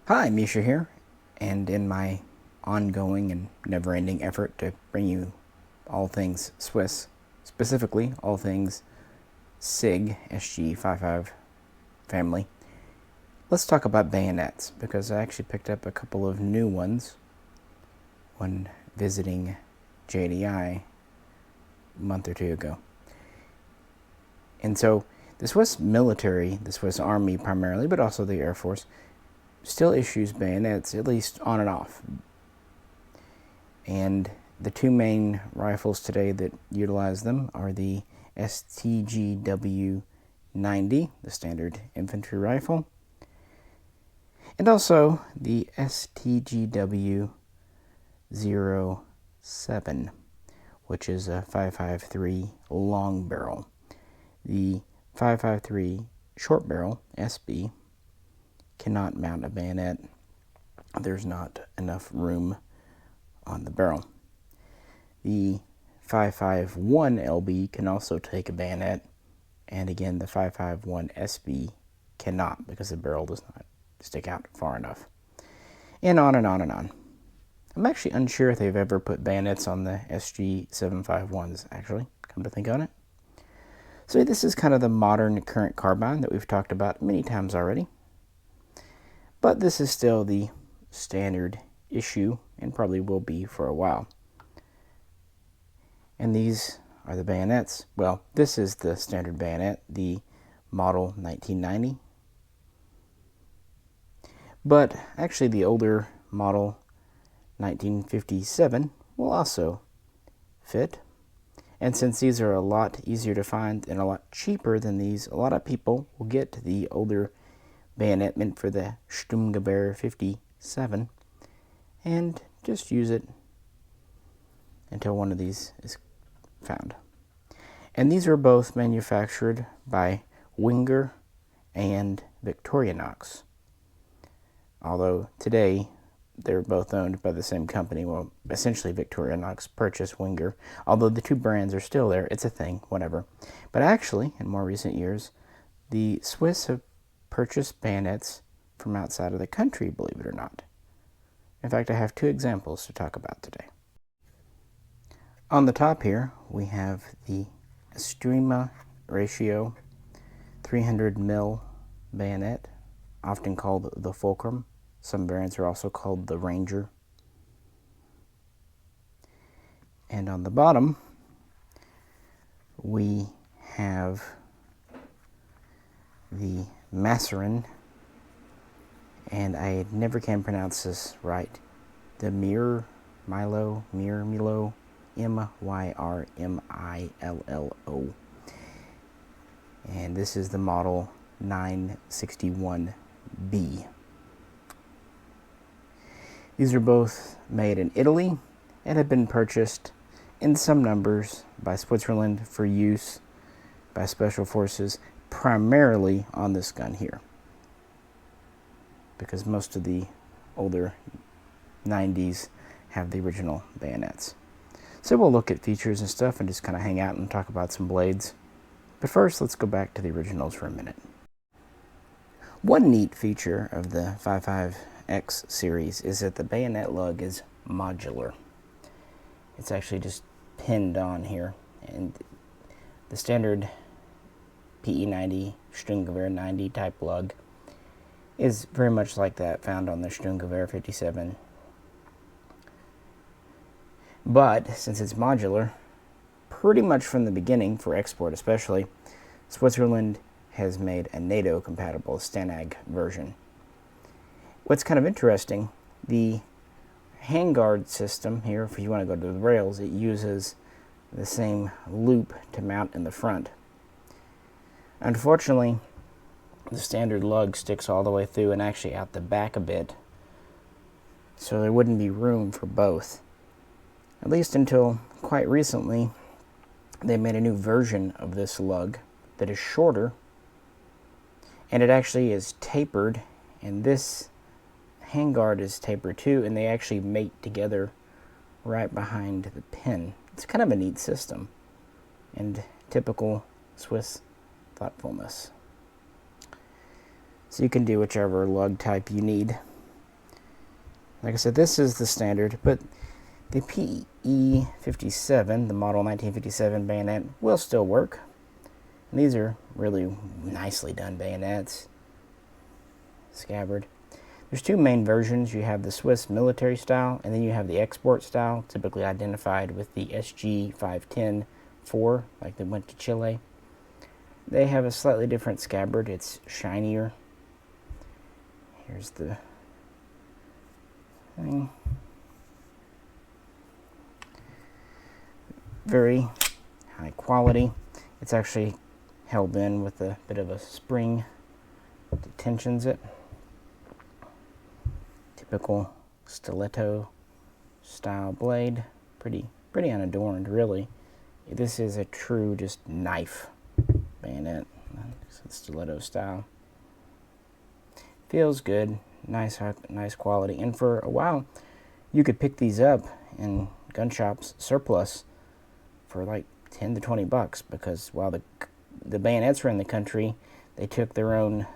Hi, Misha here, and in my ongoing and never-ending effort to bring you all things Swiss, specifically all things Sig SG55 family, let's talk about bayonets, because I actually picked up a couple of new ones when visiting JDI a month or two ago. And so the Swiss military, the Swiss Army primarily, but also the Air Force, still issues bayonets, at least on and off. And the two main rifles today that utilize them are the STGW90, the standard infantry rifle, and also the STGW07, which is a 5.53 long barrel. The 5.53 short barrel, SB, cannot mount a bayonet. There's not enough room on the barrel. The 5.51 LB can also take a bayonet, and again the 5.51 SB cannot, because the barrel does not stick out far enough. And on and on and on. I'm actually unsure if they've ever put bayonets on the SG551s, actually, come to think on it. So this is kind of the modern current carbine that we've talked about many times already. But this is still the standard issue, and probably will be for a while. And these are the bayonets. Well, this is the standard bayonet, the model 1990. But actually the older model 1957 will also fit. And since these are a lot easier to find and a lot cheaper than these, a lot of people will get the older bayonet meant for the Sturmgewehr 57 and just use it until one of these is found. And these are both manufactured by Wenger and Victorinox, although today they're both owned by the same company. Well, essentially Victorinox purchased Wenger, although the two brands are still there. It's a thing, whatever. But actually, in more recent years, the Swiss have purchased bayonets from outside of the country, believe it or not. In fact, I have two examples to talk about today. On the top here, we have the Extrema Ratio 300mm bayonet, often called the Fulcrum. Some variants are also called the Ranger. And on the bottom, we have the Maserin, and I never can pronounce this right, the Myrmillo, Myrmillo, Myrmillo. And this is the model 961B. These are both made in Italy and have been purchased in some numbers by Switzerland for use by special forces, primarily on this gun here, because most of the older 90s have the original bayonets. So we'll look at features and stuff and just kind of hang out and talk about some blades. But first, let's go back to the originals for a minute. One neat feature of the 55X series is that the bayonet lug is modular. It's actually just pinned on here, and the standard PE90 Sturmgewehr 90 type lug is very much like that found on the Sturmgewehr 57. But since it's modular, pretty much from the beginning, for export especially, Switzerland has made a NATO compatible Stanag version. What's kind of interesting, the handguard system here, if you want to go to the rails, it uses the same loop to mount in the front. Unfortunately, the standard lug sticks all the way through and actually out the back a bit, so there wouldn't be room for both. At least until quite recently, they made a new version of this lug that is shorter, and it actually is tapered, and this handguard is tapered too, and they actually mate together right behind the pin. It's kind of a neat system, and typical Swiss thoughtfulness. So you can do whichever lug type you need. Like I said, this is the standard, but the PE57, the model 1957 bayonet, will still work. And these are really nicely done bayonets. Scabbard. There's two main versions. You have the Swiss military style, and then you have the export style, typically identified with the SG510-4, like they went to Chile. They have a slightly different scabbard. It's shinier. Here's the thing. Very high quality. It's actually held in with a bit of a spring that tensions it. Typical stiletto style blade. Pretty unadorned, really. This is a true just knife bayonet. Stiletto style. Feels good. Nice quality. And for a while, you could pick these up in gun shops surplus for like 10 to 20 bucks, because while the bayonets were in the country, they took their own.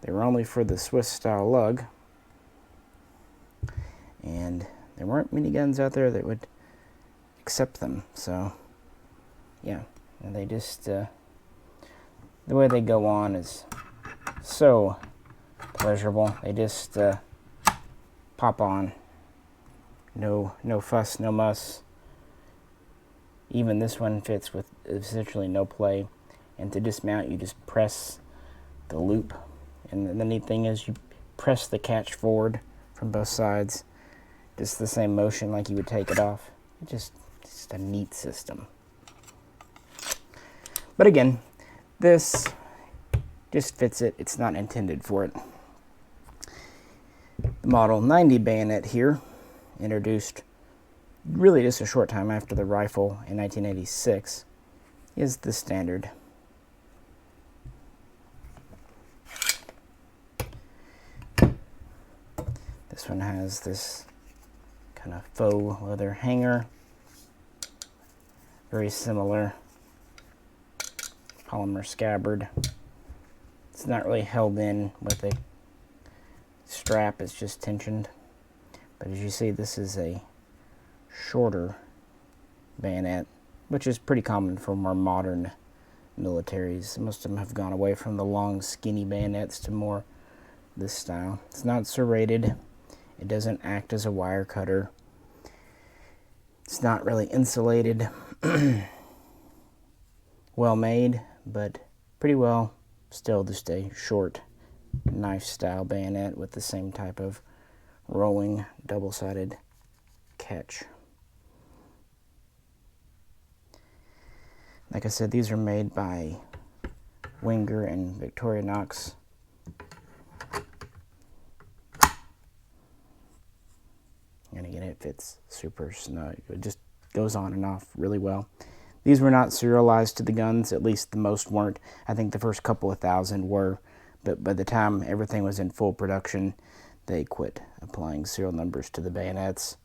They were only for the Swiss style lug, and there weren't many guns out there that would accept them. So yeah, and they just the way they go on is so pleasurable. They just pop on. No fuss, no muss. Even this one fits with essentially no play. And to dismount, you just press the loop. And the neat thing is you press the catch forward from both sides. Just the same motion like you would take it off. It's just a neat system. But again, this just fits it. It's not intended for it. The Model 90 bayonet here, introduced really just a short time after the rifle in 1986, is the standard. This one has this kind of faux leather hanger, very similar polymer scabbard. It's not really held in with a strap, it's just tensioned. But as you see, this is a shorter bayonet, which is pretty common for more modern militaries. Most of them have gone away from the long, skinny bayonets to more this style. It's not serrated. It doesn't act as a wire cutter. It's not really insulated. Well made, but pretty well still just a short knife style bayonet with the same type of rolling double-sided catch. Like I said, these are made by Wenger and Victorinox. And again, it fits super snug. It just goes on and off really well. These were not serialized to the guns, at least the most weren't. I think the first couple of thousand were, but by the time everything was in full production, they quit applying serial numbers to the bayonets.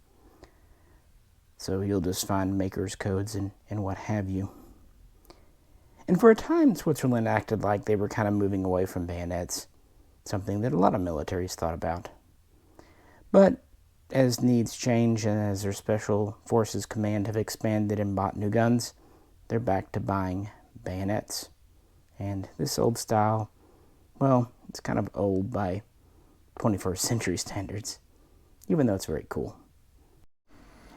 So you'll just find makers' codes and what have you. And for a time, Switzerland acted like they were kind of moving away from bayonets, something that a lot of militaries thought about. But as needs change and as their Special Forces Command have expanded and bought new guns, they're back to buying bayonets. And this old style, well, it's kind of old by 21st century standards, even though it's very cool.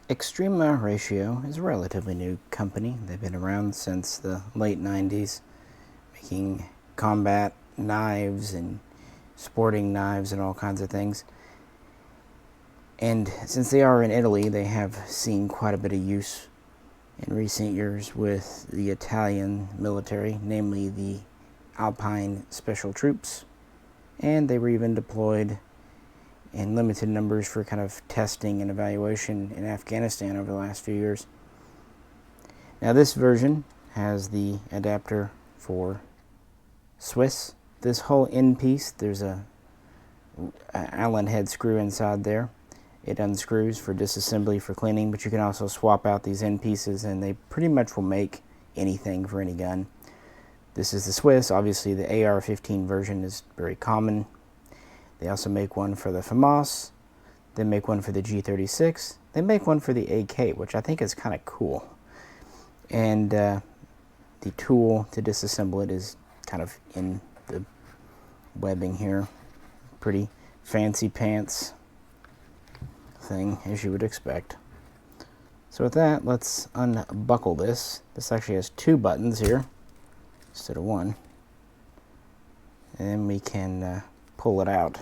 Extrema Ratio is a relatively new company. They've been around since the late 90s, making combat knives and sporting knives and all kinds of things. And since they are in Italy, they have seen quite a bit of use in recent years with the Italian military, namely the Alpine Special Troops. And they were even deployed in limited numbers for kind of testing and evaluation in Afghanistan over the last few years. Now this version has the adapter for Swiss. This whole end piece, there's a Allen head screw inside there. It unscrews for disassembly for cleaning, but you can also swap out these end pieces and they pretty much will make anything for any gun. This is the Swiss. Obviously the AR-15 version is very common. They also make one for the FAMAS, They make one for the G36. They make one for the AK, which I think is kind of cool. And the tool to disassemble it is kind of in the webbing here. Pretty fancy pants thing, as you would expect. So with that, let's unbuckle this. This actually has 2 buttons here instead of 1. And we can pull it out.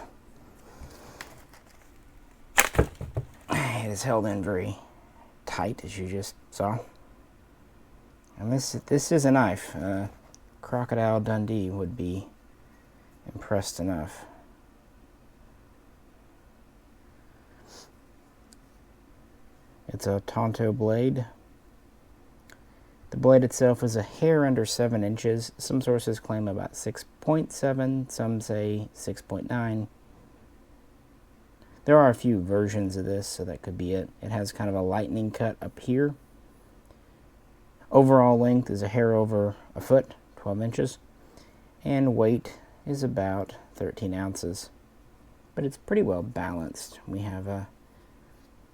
It is held in very tight, as you just saw. And this is a knife. Crocodile Dundee would be impressed enough. It's a Tonto blade. The blade itself is a hair under 7 inches. Some sources claim about 6.7, some say 6.9. There are a few versions of this, so that could be it. It has kind of a lightning cut up here. Overall length is a hair over a foot, 12 inches. And weight is about 13 ounces. But it's pretty well balanced. We have a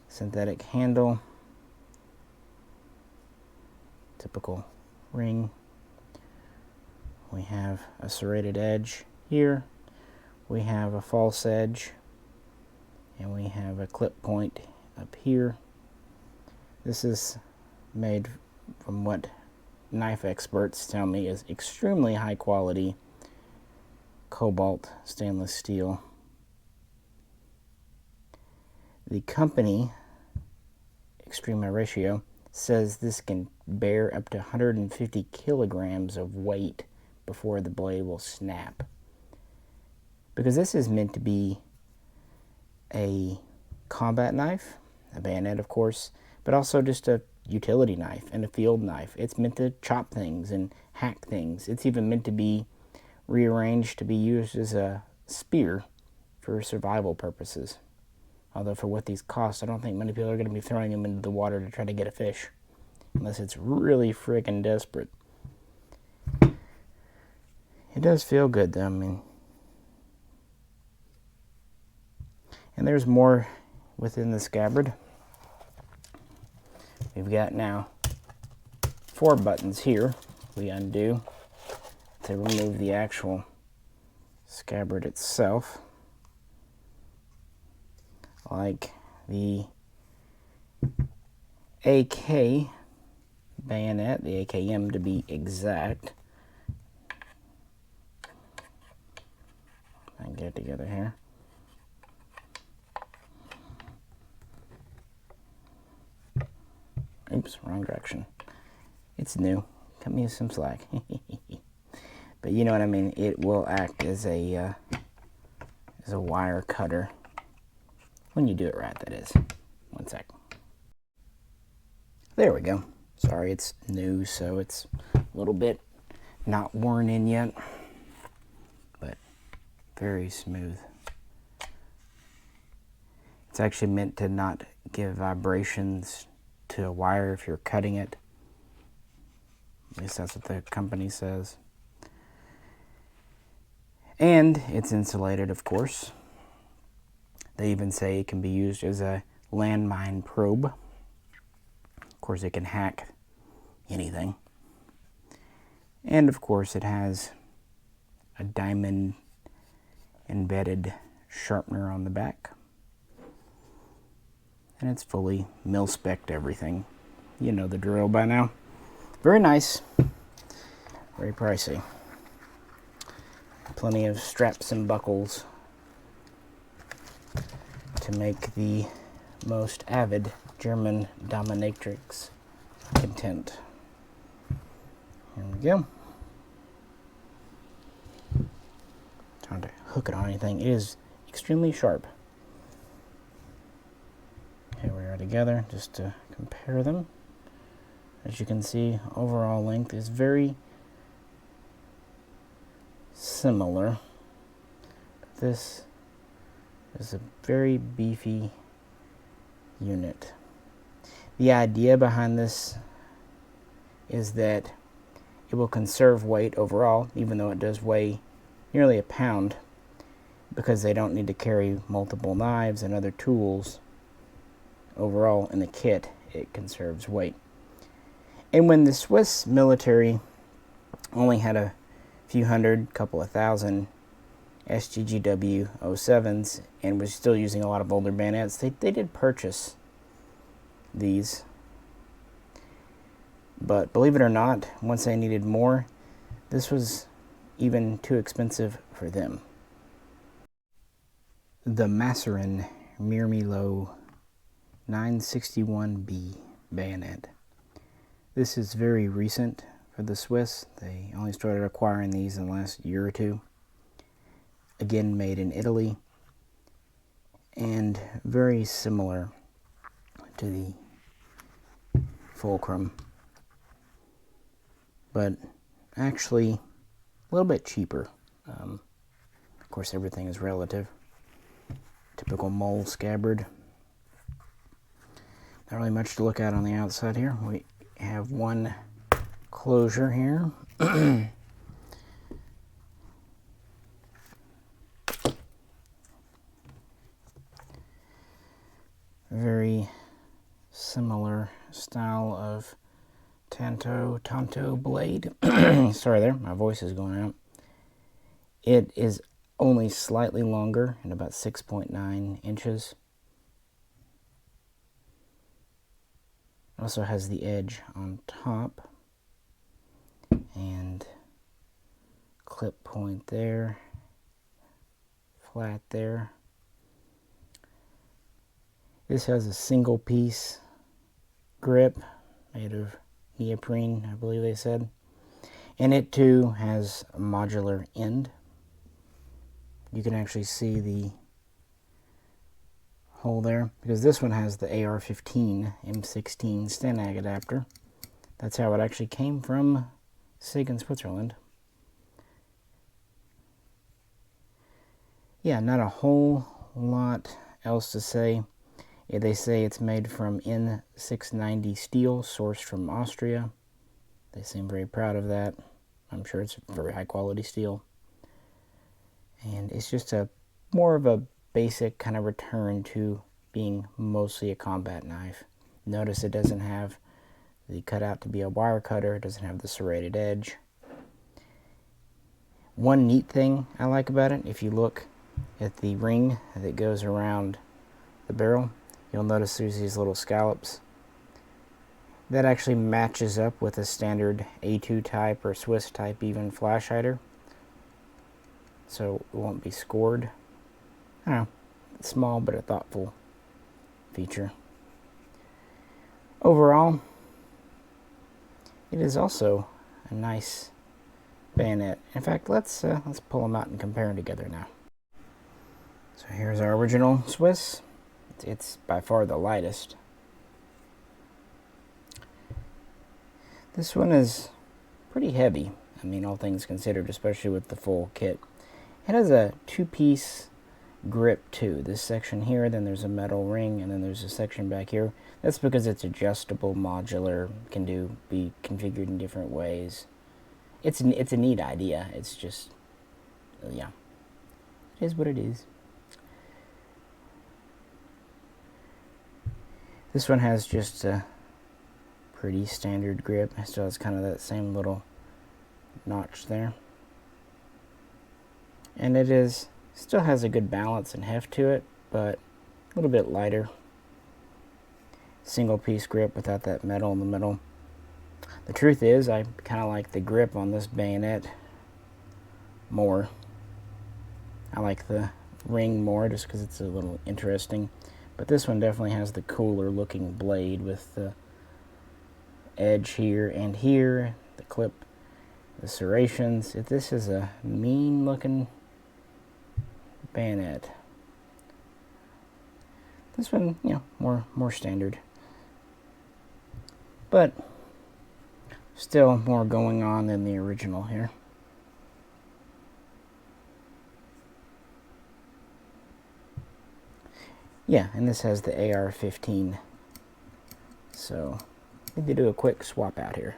synthetic handle, typical ring. We have a serrated edge here. We have a false edge. And we have a clip point up here. This is made from what knife experts tell me is extremely high quality cobalt stainless steel. The company, Extrema Ratio, says this can bear up to 150 kilograms of weight before the blade will snap. Because this is meant to be a combat knife, a bayonet of course, but also just a utility knife and a field knife. It's meant to chop things and hack things. It's even meant to be rearranged to be used as a spear for survival purposes. Although for what these cost, I don't think many people are going to be throwing them into the water to try to get a fish. Unless it's really friggin' desperate. It does feel good though, I mean. And there's more within the scabbard. We've got now 4 buttons here. We undo to remove the actual scabbard itself. Like the AK bayonet, the AKM to be exact. I can get it together here. Oops, wrong direction. It's new. Cut me some slack. But you know what I mean. It will act as a wire cutter when you do it right. That is. One sec. There we go. Sorry, it's new, so it's a little bit not worn in yet, but very smooth. It's actually meant to not give vibrations to a wire if you're cutting it. At least that's what the company says. And it's insulated, of course. They even say it can be used as a landmine probe. Of course, it can hack anything. And of course, it has a diamond embedded sharpener on the back. And it's fully mil-spec'd everything. You know the drill by now. Very nice. Very pricey. Plenty of straps and buckles to make the most avid German dominatrix content. Here we go. Trying to hook it on anything. It is extremely sharp. Here we are together just to compare them. As you can see, overall length is very similar. This is a very beefy unit. The idea behind this is that it will conserve weight overall, even though it does weigh nearly a pound. because they don't need to carry multiple knives and other tools. Overall, in the kit, it conserves weight. And when the Swiss military only had a few hundred, couple of thousand STGW07s and was still using a lot of older bayonets, they did purchase these. But believe it or not, once they needed more, this was even too expensive for them. The Maserin MirMilo 961B bayonet. This is very recent for the Swiss. They only started acquiring these in the last year or two. Again, made in Italy, and very similar to the Fulcrum, but actually a little bit cheaper. Of course, everything is relative. Typical mole scabbard. Not really much to look at on the outside here. We have one closure here. Very similar style of Tanto blade. Sorry there, my voice is going out. It is only slightly longer and about 6.9 inches. It also has the edge on top and clip point there, flat there. This has a single piece grip made of neoprene, I believe they said. And it too has a modular end. You can actually see the hole there, because this one has the AR-15 M16 Stenag adapter. That's how it actually came from Sig in Switzerland. Yeah, not a whole lot else to say. Yeah, they say it's made from N690 steel, sourced from Austria. They seem very proud of that. I'm sure it's very high quality steel. And it's just more of a basic kind of return to being mostly a combat knife. Notice it doesn't have the cutout to be a wire cutter. It doesn't have the serrated edge. One neat thing I like about it, if you look at the ring that goes around the barrel, you'll notice there's these little scallops. That actually matches up with a standard A2 type or Swiss type even flash hider, so it won't be scored. I don't know, it's small but a thoughtful feature. Overall, it is also a nice bayonet. In fact, let's pull them out and compare them together now. So here's our original Swiss. It's by far the lightest. This one is pretty heavy, I mean, all things considered, especially with the full kit. It has a two-piece grip too. This section here, then there's a metal ring, and then there's a section back here. That's because it's adjustable, modular, can be configured in different ways. It's a neat idea. It's just, yeah, it is what it is. This one has just a pretty standard grip. It still has kind of that same little notch there. And it still has a good balance and heft to it, but a little bit lighter. Single piece grip without that metal in the middle. The truth is, I kind of like the grip on this bayonet more. I like the ring more just because it's a little interesting. But this one definitely has the cooler looking blade with the edge here and here, the clip, the serrations. This is a mean looking bayonet. This one, you know, more standard. But still more going on than the original here. Yeah, and this has the AR-15. So, I need to do a quick swap out here.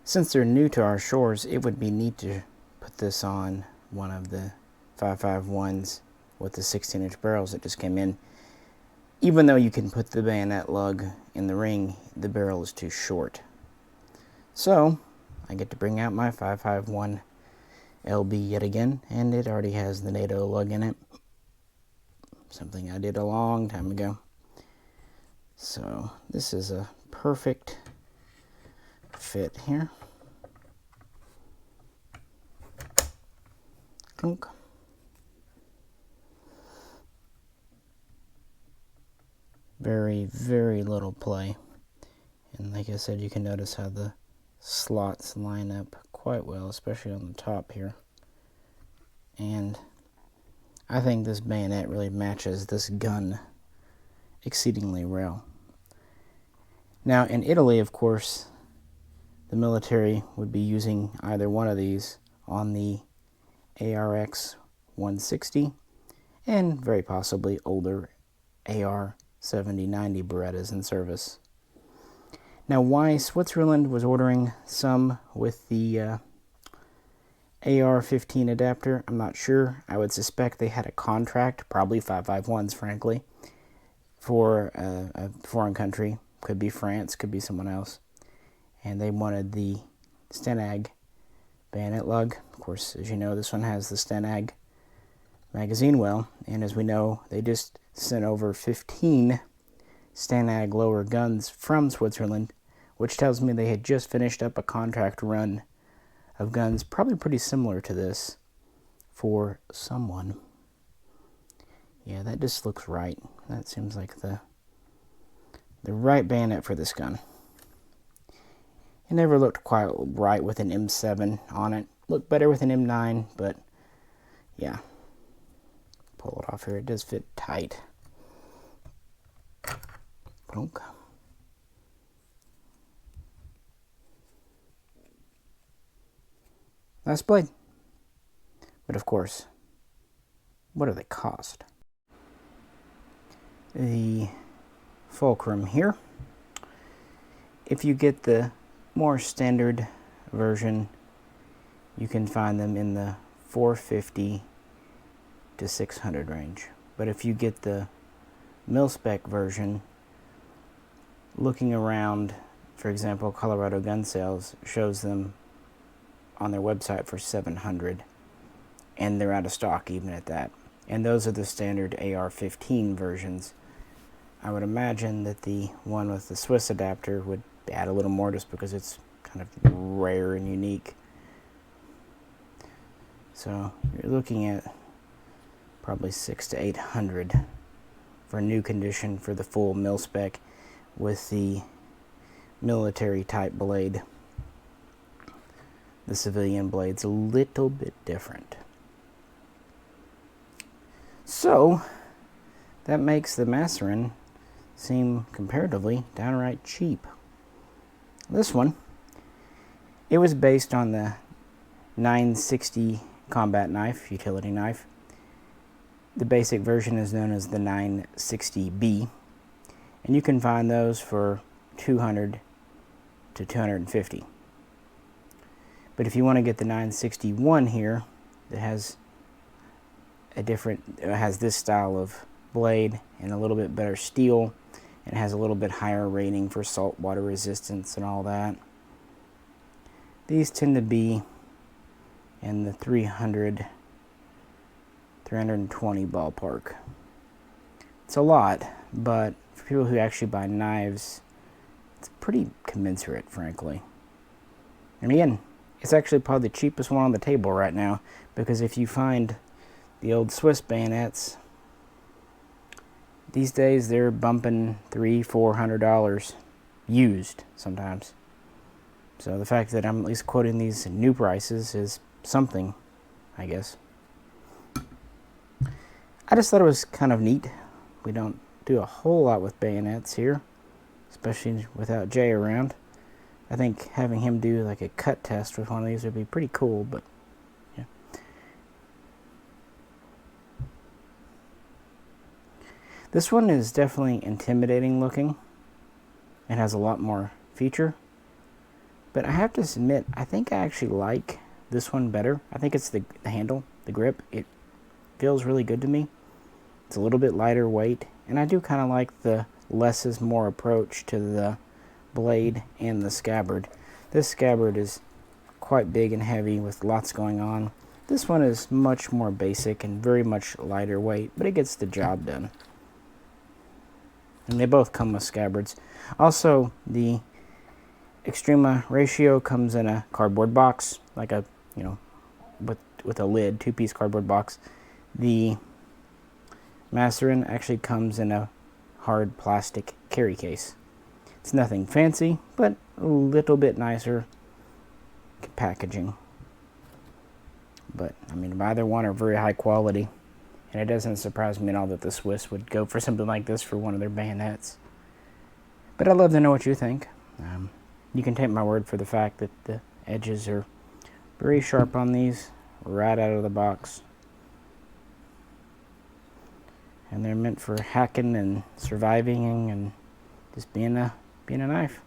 Since they're new to our shores, it would be neat to put this on one of the 5.51s with the 16-inch barrels that just came in. Even though you can put the bayonet lug in the ring, the barrel is too short. So I get to bring out my 5.51 LB yet again, and it already has the NATO lug in it. Something I did a long time ago. So this is a perfect fit here. Clunk. Very, very little play. And like I said, you can notice how the slots line up quite well, especially on the top here. And I think this bayonet really matches this gun exceedingly well. Now in Italy, of course, the military would be using either one of these on the ARX 160 and very possibly older AR 7090 Berettas in service. Now why Switzerland was ordering some with the AR-15 adapter, I'm not sure. I would suspect they had a contract, probably 5.51s frankly, for a foreign country. Could be France, could be someone else. And they wanted the Stenag bayonet lug. Of course, as you know, this one has the Stenag magazine well. And as we know, they just sent over 15 Stenag lower guns from Switzerland, which tells me they had just finished up a contract run of guns probably pretty similar to this for someone. Yeah, that just looks right. That seems like the right bayonet for this gun. It never looked quite right with an M7 on it. Looked better with an M9, but yeah. Pull it off here. It does fit tight. Plunk. Nice blade. But of course, what do they cost? The Fulcrum here. If you get the more standard version, you can find them in the $450 to $600 range. But if you get the mil-spec version, looking around, for example, Colorado Gun Sales shows them on their website for $700, and they're out of stock even at that. And those are the standard AR-15 versions. I would imagine that the one with the Swiss adapter would add a little more just because it's kind of rare and unique. So you're looking at probably $600 to $800 for new condition for the full mil-spec with the military type blade. The civilian blade's a little bit different. So that makes the Maserin seem comparatively downright cheap. This one, it was based on the 960 combat knife, utility knife. The basic version is known as the 960B, and you can find those for $200 to $250. But if you want to get the 961 here, that has has this style of blade and a little bit better steel, and has a little bit higher rating for saltwater resistance and all that. These tend to be in the 300, 320 ballpark. It's a lot, but for people who actually buy knives, it's pretty commensurate, frankly. And again, it's actually probably the cheapest one on the table right now, because if you find the old Swiss bayonets, these days they're bumping $300-400 used sometimes. So the fact that I'm at least quoting these new prices is something, I guess. I just thought it was kind of neat. We don't do a whole lot with bayonets here, especially without Jay around. I think having him do like a cut test with one of these would be pretty cool, but yeah. This one is definitely intimidating looking. It has a lot more feature. But I have to admit, I think I actually like this one better. I think it's the handle, the grip. It feels really good to me. It's a little bit lighter weight, and I do kind of like the less is more approach to the blade and the scabbard. This scabbard is quite big and heavy with lots going on. This one is much more basic and very much lighter weight, but it gets the job done. And they both come with scabbards. Also, the Extrema Ratio comes in a cardboard box, like a, you know, with a lid, 2-piece cardboard box. The Maserin actually comes in a hard plastic carry case. It's nothing fancy, but a little bit nicer packaging. But, I mean, either one are very high quality. And it doesn't surprise me at all that the Swiss would go for something like this for one of their bayonets. But I'd love to know what you think. You can take my word for the fact that the edges are very sharp on these, right out of the box. And they're meant for hacking and surviving and just being a knife.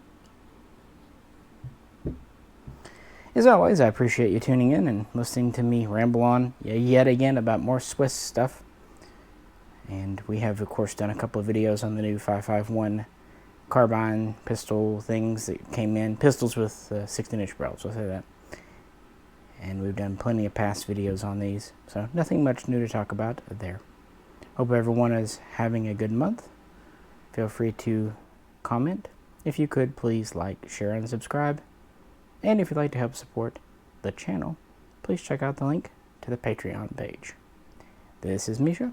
As always, I appreciate you tuning in and listening to me ramble on yet again about more Swiss stuff. And we have, of course, done a couple of videos on the new 5.51 carbine pistol things that came in. Pistols with 16-inch barrels, I'll say that. And we've done plenty of past videos on these. So nothing much new to talk about there. Hope everyone is having a good month. Feel free to comment. If you could, please like, share, and subscribe. And if you'd like to help support the channel, please check out the link to the Patreon page. This is Misha,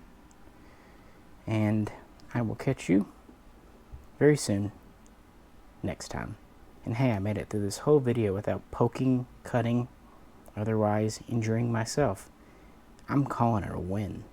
and I will catch you very soon next time. And hey, I made it through this whole video without poking, cutting, otherwise injuring myself. I'm calling it a win.